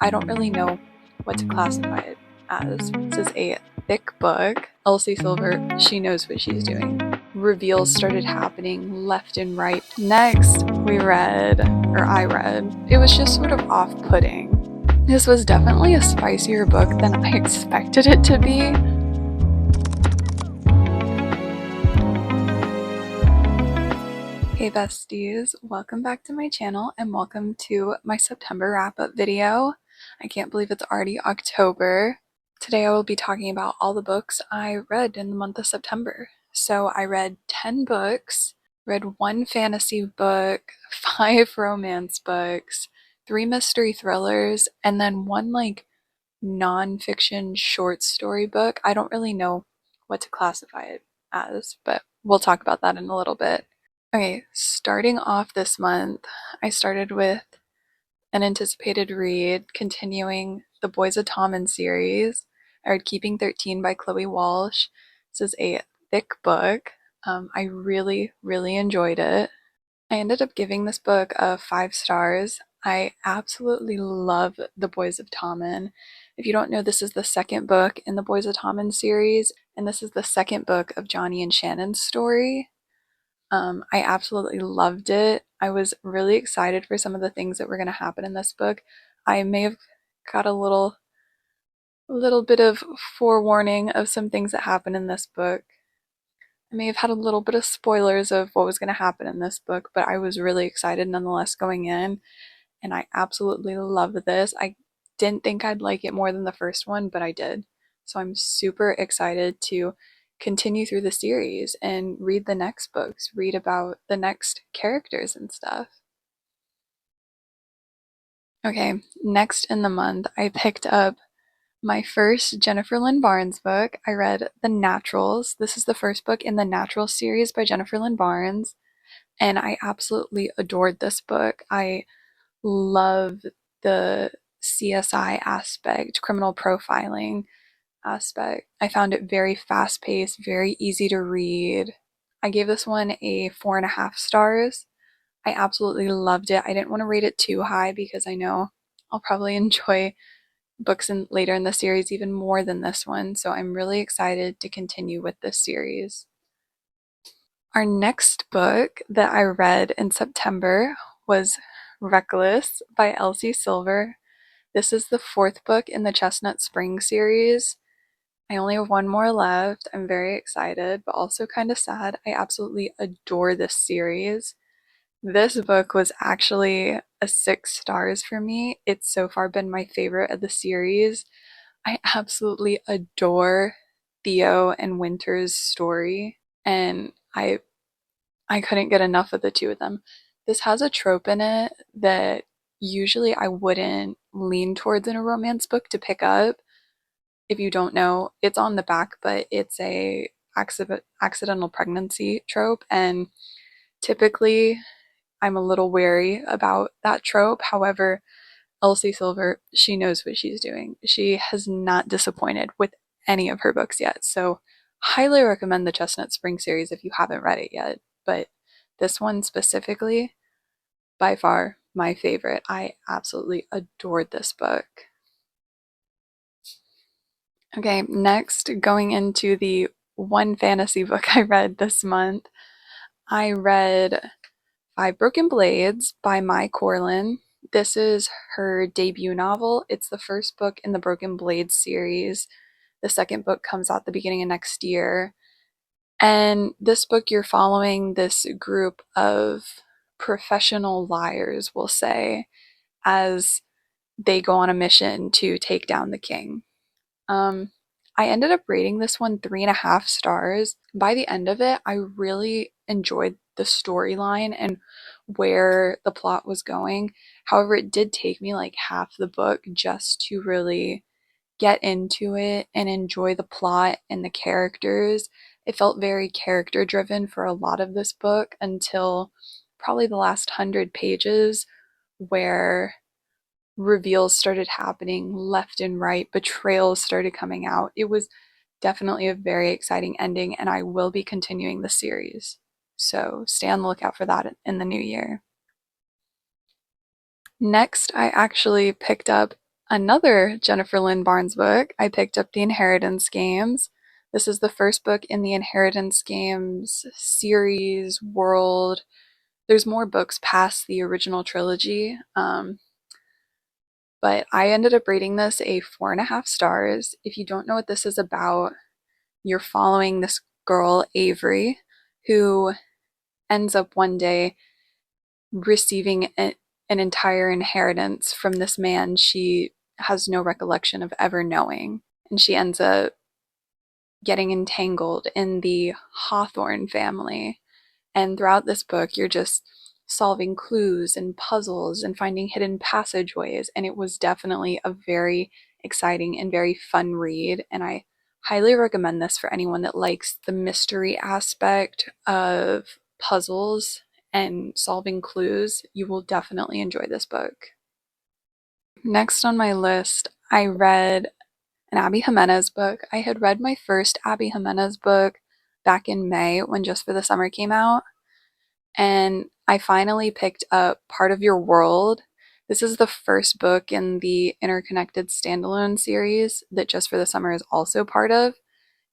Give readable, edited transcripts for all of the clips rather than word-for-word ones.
I don't really know what to classify it as. This is a thick book. Elsie Silver, she knows what she's doing. Reveals started happening left and right. Next, I read, it was just sort of off-putting. This was definitely a spicier book than I expected it to be. Hey besties, welcome back to my channel and welcome to my September wrap-up video. I can't believe it's already October. Today I will be talking about all the books I read in the month of September. So I read 10 books, read 1 fantasy book, 5 romance books, 3 mystery thrillers, and then 1 non-fiction short story book. I don't really know what to classify it as, but we'll talk about that in a little bit. Okay, starting off this month, I started with an anticipated read, continuing the Boys of Tommen series. I read Keeping 13 by Chloe Walsh. This is a thick book. I really, really enjoyed it. I ended up giving this book 5 stars. I absolutely love the Boys of Tommen. If you don't know, this is the second book in the Boys of Tommen series, and this is the second book of Johnny and Shannon's story. I absolutely loved it. I was really excited for some of the things that were going to happen in this book. I may have got a little bit of forewarning of some things that happen in this book. I may have had a little bit of spoilers of what was going to happen in this book, but I was really excited nonetheless going in, and I absolutely love this. I didn't think I'd like it more than the first one, but I did. So I'm super excited to continue through the series and read the next books, read about the next characters and stuff. Okay, next in the month, I picked up my first Jennifer Lynn Barnes book. I read The Naturals. This is the first book in the Naturals series by Jennifer Lynn Barnes, and I absolutely adored this book. I love the CSI aspect, criminal profiling aspect. I found it very fast paced, very easy to read. I gave this one a 4.5 stars. I absolutely loved it. I didn't want to rate it too high because I know I'll probably enjoy books later in the series even more than this one, so I'm really excited to continue with this series. Our next book that I read in September was Reckless by Elsie Silver. This is the 4th book in the Chestnut Spring series. I only have 1 more left. I'm very excited, but also kind of sad. I absolutely adore this series. This book was actually a 6 stars for me. It's so far been my favorite of the series. I absolutely adore Theo and Winter's story, and I couldn't get enough of the two of them. This has a trope in it that usually I wouldn't lean towards in a romance book to pick up. If you don't know, it's on the back, but it's a accidental pregnancy trope, and typically I'm a little wary about that trope. However, Elsie Silver, she knows what she's doing. She has not disappointed with any of her books yet. So, highly recommend the Chestnut Spring series if you haven't read it yet. But this one specifically, by far my favorite. I absolutely adored this book. Okay, next, going into the 1 fantasy book I read this month, I read Five Broken Blades by Mai Corlin. This is her debut novel. It's the first book in the Broken Blades series. The second book comes out the beginning of next year. And this book, you're following this group of professional liars, we'll say, as they go on a mission to take down the king. I ended up rating this one 3.5 stars. By the end of it, I really enjoyed the storyline and where the plot was going. However, it did take me like half the book just to really get into it and enjoy the plot and the characters. It felt very character driven for a lot of this book until probably the last 100 pages, where reveals started happening left and right, betrayals started coming out. It was definitely a very exciting ending, and I will be continuing the series. So stay on the lookout for that in the new year. Next, I actually picked up Another Jennifer Lynn Barnes book, I picked up The Inheritance Games. This is the first book in the Inheritance Games series world. There's more books past the original trilogy, but I ended up rating this a 4.5 stars. If you don't know what this is about, you're following this girl, Avery, who ends up one day receiving an entire inheritance from this man she has no recollection of ever knowing. And she ends up getting entangled in the Hawthorne family. And throughout this book, you're just solving clues and puzzles and finding hidden passageways. And it was definitely a very exciting and very fun read. And I highly recommend this for anyone that likes the mystery aspect of puzzles and solving clues. You will definitely enjoy this book. Next on my list, I read an Abby Jimenez book. I had read my first Abby Jimenez book back in May when Just for the Summer came out, and I finally picked up Part of Your World. This is the first book in the Interconnected Standalone series that Just for the Summer is also part of.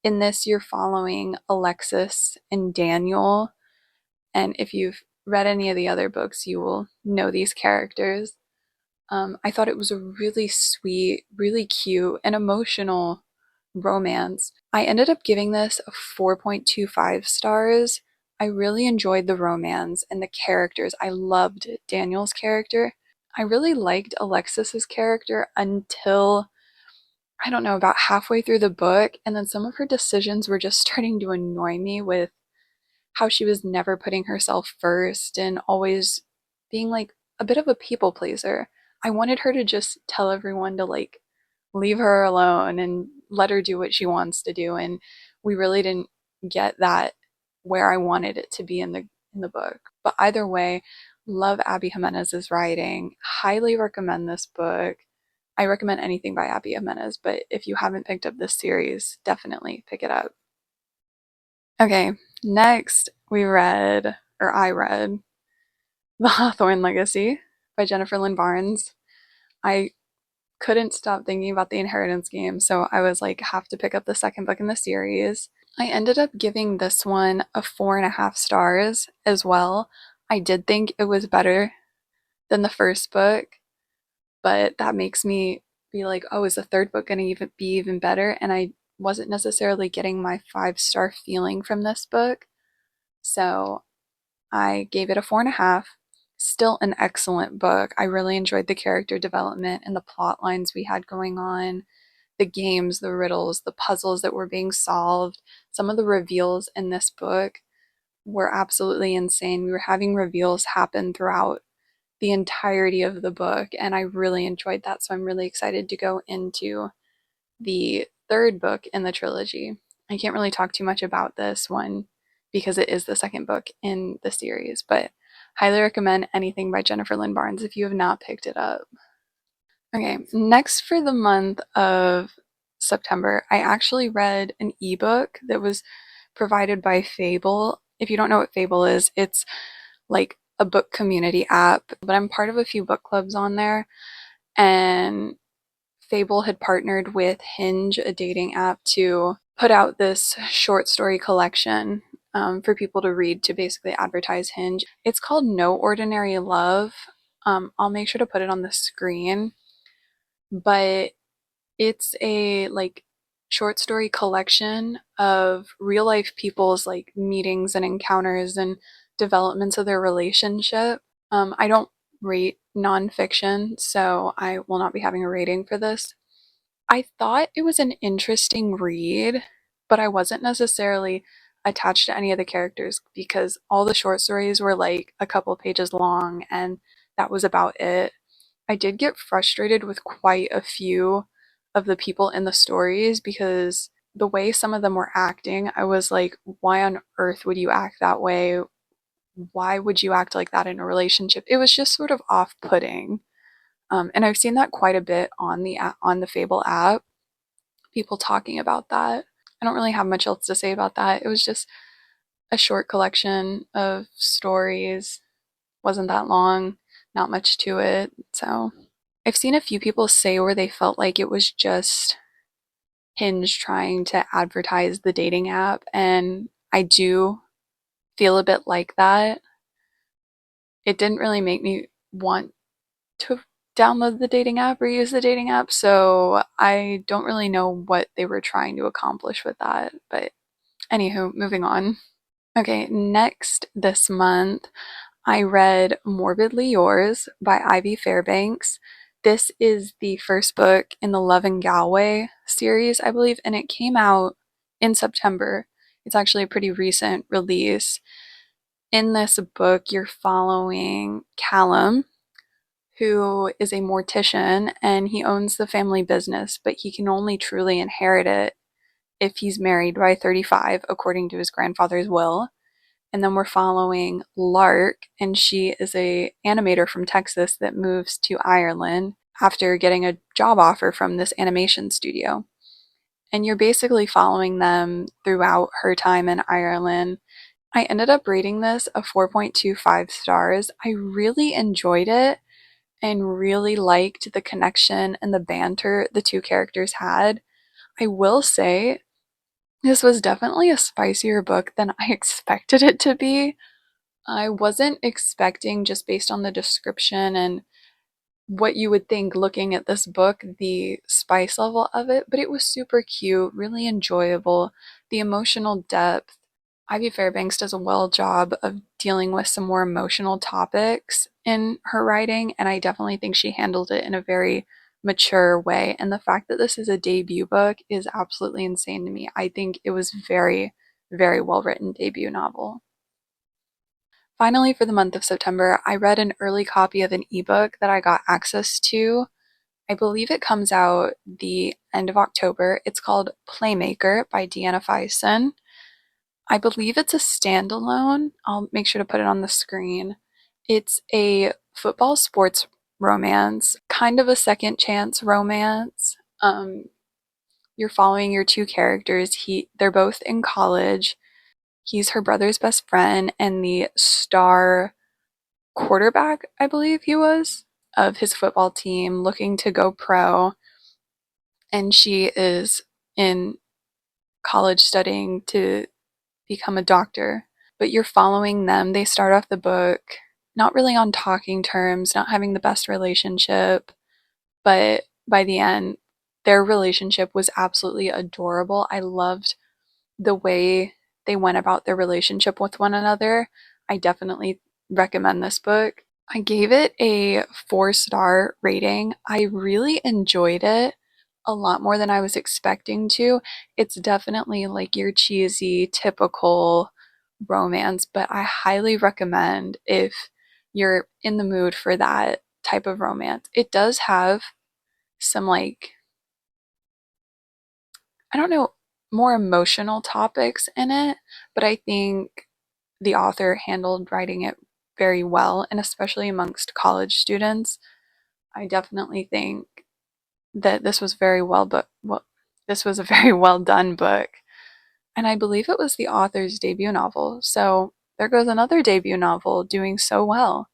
In this, you're following Alexis and Daniel, and if you've read any of the other books, you will know these characters. I thought it was a really sweet, really cute, and emotional romance. I ended up giving this a 4.25 stars. I really enjoyed the romance and the characters. I loved Daniel's character. I really liked Alexis's character until, I don't know, about halfway through the book, and then some of her decisions were just starting to annoy me with how she was never putting herself first and always being like a bit of a people pleaser. I wanted her to just tell everyone to like leave her alone and let her do what she wants to do, and we really didn't get that where I wanted it to be in the book. But either way, love Abby Jimenez's writing. Highly recommend this book. I recommend anything by Abby Jimenez, but if you haven't picked up this series, definitely pick it up. Okay, next I read The Hawthorne Legacy by Jennifer Lynn Barnes. I couldn't stop thinking about the Inheritance game, so I was like, have to pick up the second book in the series. I ended up giving this one a 4.5 stars as well. I did think it was better than the first book, but that makes me be like, oh, is the third book going to be even better? And I wasn't necessarily getting my 5 star feeling from this book. So I gave it a 4.5. Still an excellent book. I really enjoyed the character development and the plot lines we had going on, the games, the riddles, the puzzles that were being solved. Some of the reveals in this book were absolutely insane. We were having reveals happen throughout the entirety of the book, and I really enjoyed that. So I'm really excited to go into the third book in the trilogy. I can't really talk too much about this one because it is the second book in the series, but highly recommend anything by Jennifer Lynn Barnes if you have not picked it up. Okay, next for the month of September, I actually read an ebook that was provided by Fable. If you don't know what Fable is, it's like a book community app, but I'm part of a few book clubs on there, and Fable had partnered with Hinge, a dating app, to put out this short story collection for people to read to basically advertise Hinge. It's called No Ordinary Love. I'll make sure to put it on the screen, but it's a like short story collection of real life people's like meetings and encounters and developments of their relationship. I don't rate nonfiction, so I will not be having a rating for this. I thought it was an interesting read, but I wasn't necessarily attached to any of the characters because all the short stories were like a couple pages long and that was about it. I did get frustrated with quite a few of the people in the stories because the way some of them were acting, I was like, why on earth would you act that way? Why would you act like that in a relationship? It was just sort of off-putting. And I've seen that quite a bit on the Fable app, people talking about that. I don't really have much else to say about that. It was just a short collection of stories. Wasn't that long, not much to it. So I've seen a few people say where they felt like it was just Hinge trying to advertise the dating app, and I do feel a bit like that. It didn't really make me want to download the dating app or use the dating app, so I don't really know what they were trying to accomplish with that. But anywho, moving on. Okay, next this month, I read Morbidly Yours by Ivy Fairbanks. This is the first book in the Love and Galway series, I believe, and it came out in September. It's actually a pretty recent release. In this book, you're following Callum, who is a mortician, and he owns the family business, but he can only truly inherit it if he's married by 35, according to his grandfather's will. And then we're following Lark, and she is a animator from Texas that moves to Ireland after getting a job offer from this animation studio. And you're basically following them throughout her time in Ireland. I ended up rating this a 4.25 stars. I really enjoyed it and really liked the connection and the banter the two characters had. I will say this was definitely a spicier book than I expected it to be. I wasn't expecting, just based on the description and what you would think looking at this book, the spice level of it, but it was super cute, really enjoyable. The emotional depth. Ivy Fairbanks does a well job of dealing with some more emotional topics in her writing, and I definitely think she handled it in a very mature way. And the fact that this is a debut book is absolutely insane to me. I think it was very, very well written debut novel. Finally, for the month of September, I read an early copy of an ebook that I got access to. I believe it comes out the end of October. It's called Playmaker by Deanna Fison. I believe it's a standalone. I'll make sure to put it on the screen. It's a football sports romance, kind of a second chance romance. You're following your two characters. They're both in college. He's her brother's best friend and the star quarterback, I believe he was, of his football team looking to go pro. And she is in college studying to become a doctor. But you're following them. They start off the book not really on talking terms, not having the best relationship, but by the end, their relationship was absolutely adorable. I loved the way they went about their relationship with one another. I definitely recommend this book. I gave it a 4-star rating. I really enjoyed it a lot more than I was expecting to. It's definitely like your cheesy, typical romance, but I highly recommend if you're in the mood for that type of romance. It does have some, like, I don't know, more emotional topics in it, but I think the author handled writing it very well, and especially amongst college students. I definitely think that this was very this was a very well done book, and I believe it was the author's debut novel. So there goes another debut novel doing so well.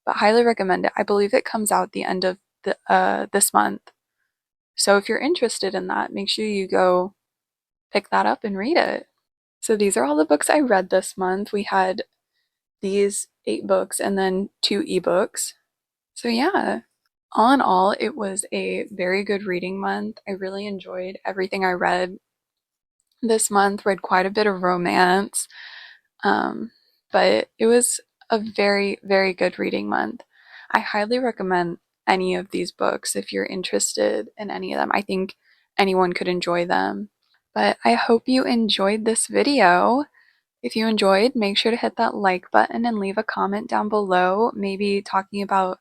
But highly recommend it. I believe it comes out the end of this month. So if you're interested in that, make sure you go pick that up and read it. So these are all the books I read this month. We had these 8 books and then 2 ebooks. So yeah, all in all, it was a very good reading month. I really enjoyed everything I read this month. Read quite a bit of romance, um, but it was a very, very good reading month. I highly recommend any of these books if you're interested in any of them. I think anyone could enjoy them. But I hope you enjoyed this video. If you enjoyed, make sure to hit that like button and leave a comment down below, maybe talking about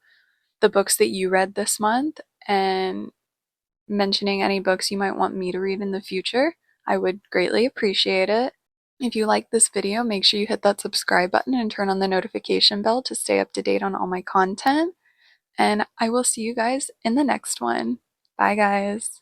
the books that you read this month and mentioning any books you might want me to read in the future. I would greatly appreciate it. If you like this video, make sure you hit that subscribe button and turn on the notification bell to stay up to date on all my content. And I will see you guys in the next one. Bye, guys.